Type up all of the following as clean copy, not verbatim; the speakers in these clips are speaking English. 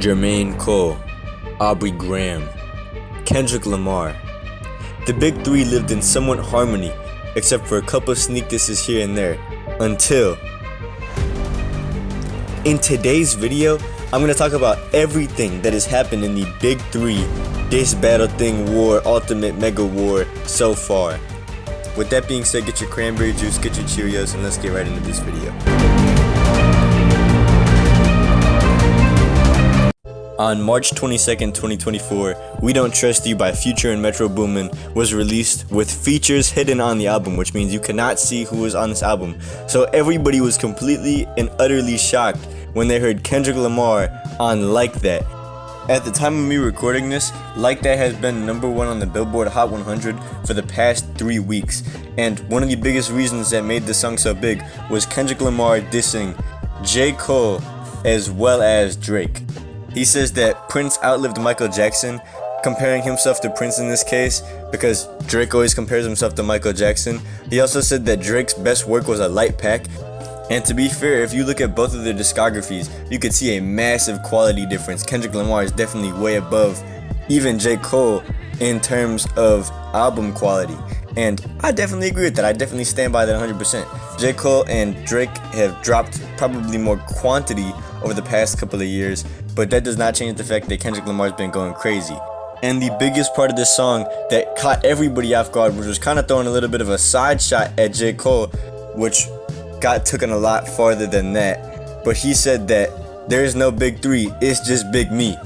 Jermaine Cole, Aubrey Graham, Kendrick Lamar. The big three lived in somewhat harmony, except for a couple of sneak disses here and there, until... In today's video, I'm going to talk about everything that has happened in the big three diss battle thing war, ultimate mega war so far. With that being said, get your cranberry juice, get your Cheerios, and let's get right into this video. On March 22nd, 2024, We Don't Trust You by Future and Metro Boomin was released with features hidden on the album, which means you cannot see who was on this album. So everybody was completely and utterly shocked when they heard Kendrick Lamar on Like That. At the time of me recording this, Like That has been #1 on the Billboard Hot 100 for the past 3 weeks. And one of the biggest reasons that made this song so big was Kendrick Lamar dissing J. Cole as well as Drake. He says that Prince outlived Michael Jackson, comparing himself to Prince in this case, because Drake always compares himself to Michael Jackson. He also said that Drake's best work was a light pack. And to be fair, if you look at both of their discographies, you could see a massive quality difference. Kendrick Lamar is definitely way above even J. Cole in terms of album quality. And I definitely agree with that. I definitely stand by that 100%. J. Cole and Drake have dropped probably more quantity over the past couple of years, but that does not change the fact that Kendrick Lamar's been going crazy. And the biggest part of this song that caught everybody off guard, which was kind of throwing a little bit of a side shot at J. Cole, which got taken a lot farther than that. But he said that there is no big three, it's just big me.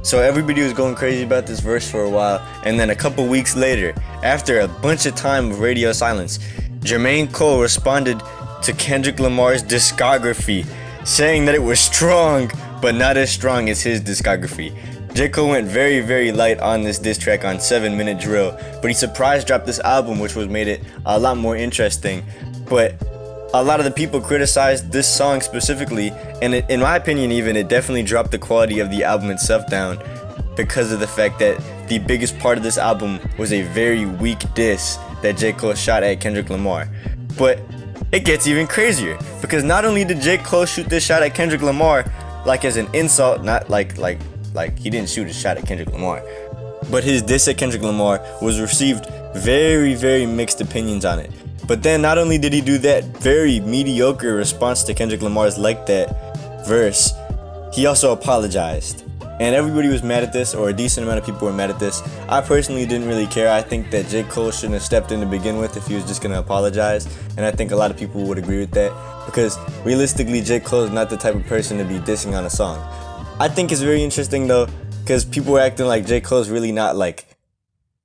So everybody was going crazy about this verse for a while, and then a couple weeks later, after a bunch of time of radio silence, Jermaine Cole responded to Kendrick Lamar's discography, saying that it was strong, but not as strong as his discography. J. Cole went very light on this diss track on 7 Minute Drill, but he surprise dropped this album, which was made it a lot more interesting. But a lot of the people criticized this song specifically, and in my opinion even, it definitely dropped the quality of the album itself down because of the fact that the biggest part of this album was a very weak diss that J. Cole shot at Kendrick Lamar. But it gets even crazier, because not only did J. Cole shoot this shot at Kendrick Lamar like as an insult, not like he didn't shoot a shot at Kendrick Lamar, but his diss at Kendrick Lamar was received very mixed opinions on it. But then not only did he do that very mediocre response to Kendrick Lamar's Like That verse, he also apologized. And everybody was mad at this, or a decent amount of people were mad at this. I personally didn't really care. I think that J. Cole shouldn't have stepped in to begin with if he was just going to apologize. And I think a lot of people would agree with that, because realistically, J. Cole is not the type of person to be dissing on a song. I think it's very interesting though, because people were acting like J. Cole's really not like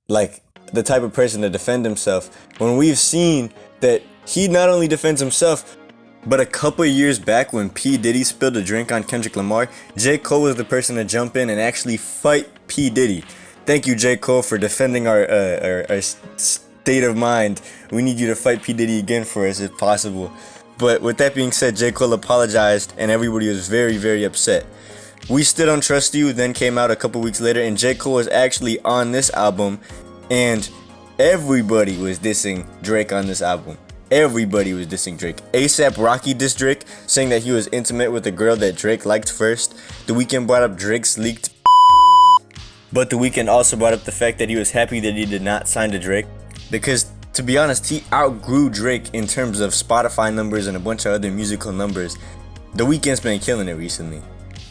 the type of person to defend himself, when we've seen that he not only defends himself, but a couple years back when P. Diddy spilled a drink on Kendrick Lamar, J. Cole was the person to jump in and actually fight P. Diddy. Thank you, J. Cole, for defending our state of mind. We need you to fight P. Diddy again for us if possible. But with that being said, J. Cole apologized and everybody was very upset. We Still Don't Trust You then came out a couple weeks later, and J. Cole was actually on this album, and everybody was dissing Drake on this album. Everybody was dissing Drake. A$AP Rocky dissed Drake, saying that he was intimate with a girl that Drake liked first. The Weeknd brought up Drake's leaked, but The Weeknd also brought up the fact that he was happy that he did not sign to Drake, because to be honest, he outgrew Drake in terms of Spotify numbers and a bunch of other musical numbers. The Weeknd's been killing it recently,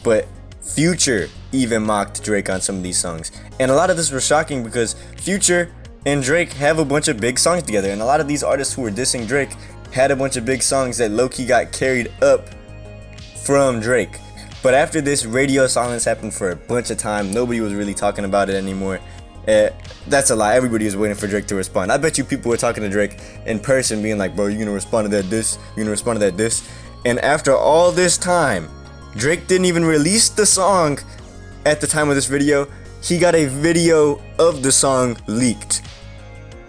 but Future even mocked Drake on some of these songs. And a lot of this was shocking because Future and Drake have a bunch of big songs together, and a lot of these artists who were dissing Drake had a bunch of big songs that low-key got carried up from Drake. But after this, radio silence happened for a bunch of time. Nobody was really talking about it anymore. That's a lie. Everybody was waiting for Drake to respond. I bet you people were talking to Drake in person, being like, bro, you gonna respond to that diss? You gonna respond to that diss? And after all this time, Drake didn't even release the song at the time of this video. He got a video of the song leaked,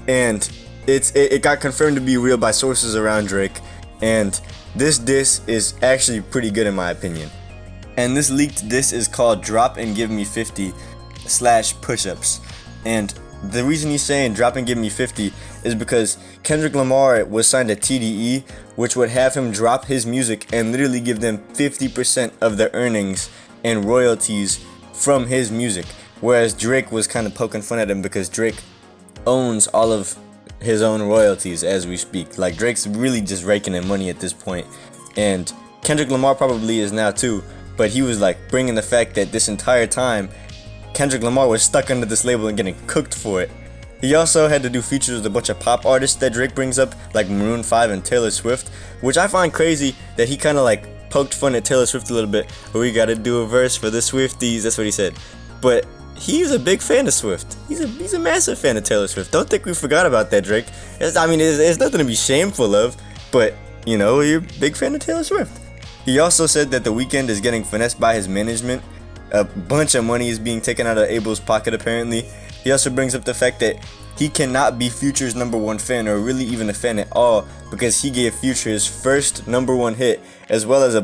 and it got confirmed to be real by sources around Drake. And this diss is actually pretty good in my opinion. And this leaked diss is called Drop and Give Me 50 / Push-Ups. And the reason he's saying drop and give me 50 is because Kendrick Lamar was signed to TDE, which would have him drop his music and literally give them 50% of the earnings and royalties from his music, whereas Drake was kind of poking fun at him because Drake owns all of his own royalties as we speak. Like, Drake's really just raking in money at this point, and Kendrick Lamar probably is now too, but he was like bringing the fact that this entire time Kendrick Lamar was stuck under this label and getting cooked for it. He also had to do features with a bunch of pop artists that Drake brings up, like Maroon 5 and Taylor Swift, which I find crazy that he kind of like poked fun at Taylor Swift a little bit. We gotta do a verse for the Swifties, that's what he said. But he's a big fan of Swift. He's a massive fan of Taylor Swift. Don't think we forgot about that, Drake. It's nothing to be shameful of, but you know, you're a big fan of Taylor Swift. He also said that The Weeknd is getting finessed by his management. A bunch of money is being taken out of Abel's pocket apparently. He also brings up the fact that he cannot be Future's #1 fan, or really even a fan at all, because he gave Future his first #1 hit, as well as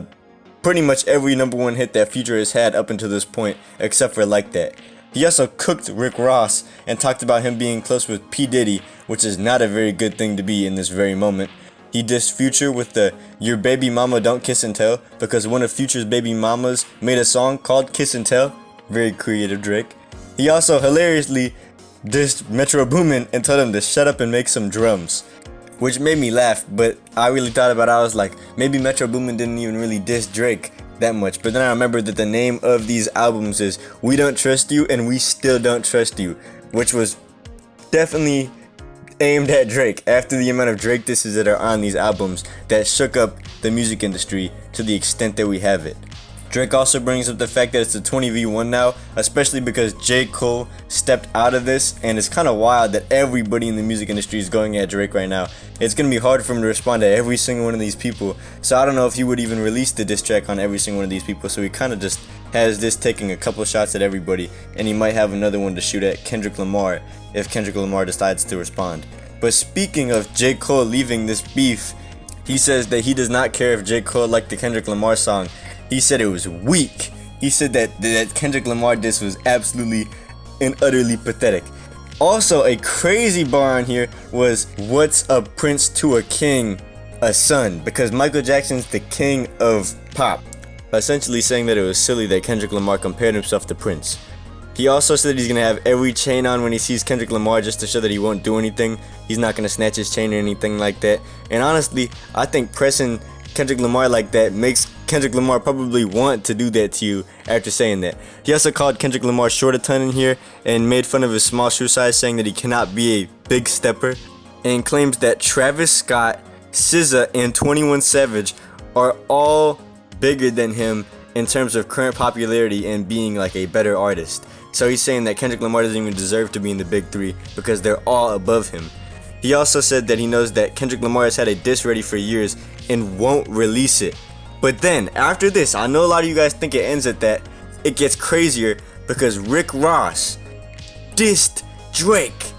pretty much every #1 hit that Future has had up until this point, except for Like That. He also cooked Rick Ross and talked about him being close with P. Diddy, which is not a very good thing to be in this very moment. He dissed Future with the "Your baby mama don't kiss and tell" because one of Future's baby mamas made a song called Kiss and Tell. Very creative, Drake. He also hilariously dissed Metro Boomin and told him to shut up and make some drums, which made me laugh, but I really thought about it. I was like, maybe Metro Boomin didn't even really diss Drake that much, but then I remembered that the name of these albums is We Don't Trust You and We Still Don't Trust You, which was definitely aimed at Drake after the amount of Drake disses that are on these albums that shook up the music industry to the extent that we have it. Drake also brings up the fact that it's a 20v1 now, especially because J. Cole stepped out of this, and it's kind of wild that everybody in the music industry is going at Drake right now. It's going to be hard for him to respond to every single one of these people, so I don't know if he would even release the diss track on every single one of these people, so he kind of just has this taking a couple shots at everybody, and he might have another one to shoot at Kendrick Lamar if Kendrick Lamar decides to respond. But speaking of J. Cole leaving this beef, he says that he does not care if J. Cole liked the Kendrick Lamar song. He said it was weak. He said that Kendrick Lamar diss was absolutely and utterly pathetic. Also, a crazy bar on here was, "What's a prince to a king? A son," because Michael Jackson's the king of pop. Essentially saying that it was silly that Kendrick Lamar compared himself to Prince. He also said he's gonna have every chain on when he sees Kendrick Lamar just to show that he won't do anything. He's not gonna snatch his chain or anything like that. And honestly, I think pressing Kendrick Lamar like that makes Kendrick Lamar probably want to do that to you after saying that. He also called Kendrick Lamar short a ton in here and made fun of his small shoe size, saying that he cannot be a big stepper, and claims that Travis Scott, SZA, and 21 Savage are all bigger than him in terms of current popularity and being like a better artist. So he's saying that Kendrick Lamar doesn't even deserve to be in the big three because they're all above him. He also said that he knows that Kendrick Lamar has had a diss ready for years and won't release it. But then, after this, I know a lot of you guys think it ends at that. It gets crazier because Rick Ross dissed Drake.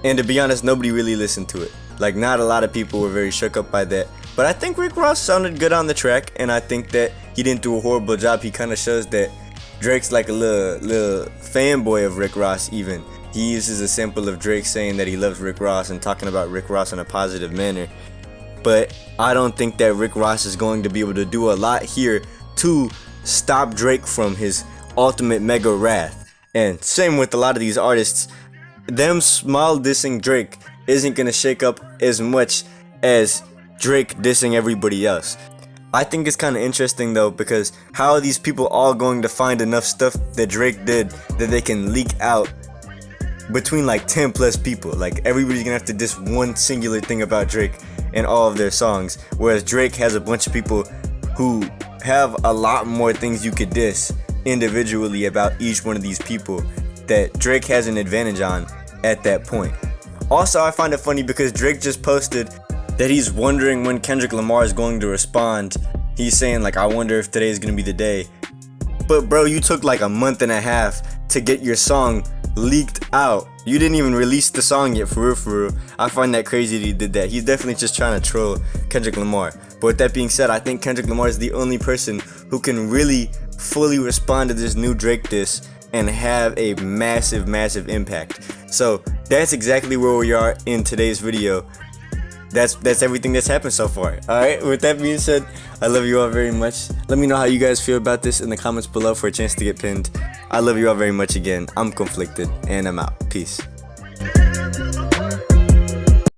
And to be honest, nobody really listened to it. Like, not a lot of people were very shook up by that. But I think Rick Ross sounded good on the track, and I think that he didn't do a horrible job. He kind of shows that Drake's like a little fanboy of Rick Ross even. He uses a sample of Drake saying that he loves Rick Ross and talking about Rick Ross in a positive manner. But I don't think that Rick Ross is going to be able to do a lot here to stop Drake from his ultimate mega wrath. And same with a lot of these artists. Them small dissing Drake isn't going to shake up as much as Drake dissing everybody else. I think it's kind of interesting though, because how are these people all going to find enough stuff that Drake did that they can leak out between like 10 plus people? Like, everybody's gonna have to diss one singular thing about Drake in all of their songs, whereas Drake has a bunch of people who have a lot more things you could diss individually about each one of these people that Drake has an advantage on at that point. Also, I find it funny because Drake just posted that he's wondering when Kendrick Lamar is going to respond. He's saying like, I wonder if today is gonna be the day. But bro, you took like a month and a half to get your song leaked out. You didn't even release the song yet, for real. I find that crazy that he did that. He's definitely just trying to troll Kendrick Lamar. But with that being said, I think Kendrick Lamar is the only person who can really fully respond to this new Drake diss and have a massive impact. So that's exactly where we are in today's video. that's everything that's happened so far. All right. With that being said, I love you all very much. Let me know how you guys feel about this in the comments below for a chance to get pinned. I love you all very much again. I'm conflicted, and I'm out. Peace.